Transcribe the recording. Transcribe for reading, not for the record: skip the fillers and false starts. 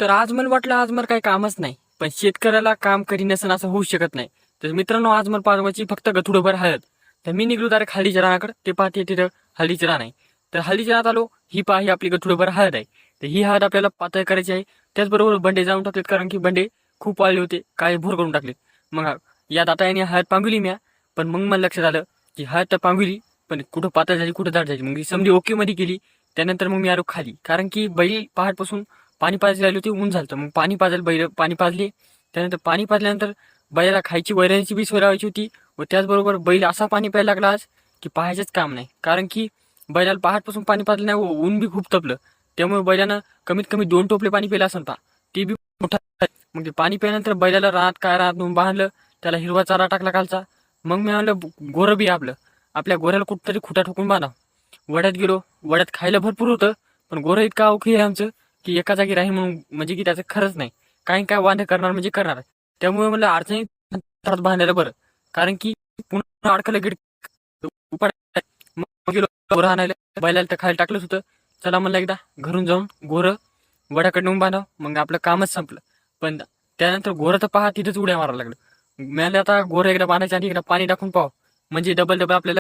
तर आज मला वाटलं आज मला काही कामच नाही, पण शेतकऱ्याला काम करी नसेल असं होऊ शकत नाही. तर मित्रांनो, आज मला पाजवायची फक्त गथुडभर हळद. तर मी निघलो डायरेक्ट हळदीच्या रानाकडे. ते पाहते तिथं हळदीचं रान आहे. तर हळदीच्या रानात आलो. ही पहा, ही आपली गथुडभर हळद आहे. तर ही हळद आपल्याला पातळ करायची आहे. त्याचबरोबर बंडे जाऊन टाकलेत, कारण की बंडे खूप वाळले होते, काळे भोर करून टाकले. मग या दाताने हळद पांगवली म्या. पण मग मला लक्षात आलं की हळद तर पांगवली, पण कुठं पातळ झाली कुठं दाट झाली. मग ही समधी ओके मध्ये केली. त्यानंतर मग मी आलो खाली, कारण की बैल पहाटपासून पाणी पाजायला आली होती, ऊन झालं. मग पाणी पाजायला बैल पाणी पाजले. त्यानंतर पाणी पाजल्यानंतर बैलाला खायची वैरायची बी सोय लावायची होती. व त्याचबरोबर बैल असा पाणी प्यायला लागला आज की पाहायचंच काम नाही, कारण की बैलाला पहाटपासून पाणी पाजलं नाही व ऊन बी खूप तपलं. त्यामुळे बैलानं कमीत कमी 2 टोपले पाणी प्यायला असं पहा, ते बी मोठा. मग ते पाणी प्यायल्यानंतर बैलाला रानात नेऊन बांधलं. त्याला हिरवा चारा टाकला कालचा. मग मी म्हणलं गोरं बी आपल्या गोऱ्याला कुठतरी खुटा ठोकून बांधा. वड्यात गेलो. वड्यात खायला भरपूर होतं, पण गोरं इतकं अवखी आहे आमचं की एका जागी राहील म्हणून म्हणजे की त्याचं खरंच नाही. काय काय वांदे करणार म्हणजे करणार. त्यामुळे मला अडचणीत बांधायला बरं, कारण की पुन्हा अडकलं गिड मग गेलो गोरं आणायला. बैलाला तर खायला टाकलंच होतं. चला म्हणलं एकदा घरून जाऊन गोरं वड्याकडे नेऊन बांधाव, मग आपलं कामच संपलं. पण त्यानंतर गोरं तर पहा तिथेच उड्या मारायला लागलं. मला आता गोरं एकदा बांधायच्या आणि एकदा पाणी टाकून पाहावं, म्हणजे डबल डबल आपल्याला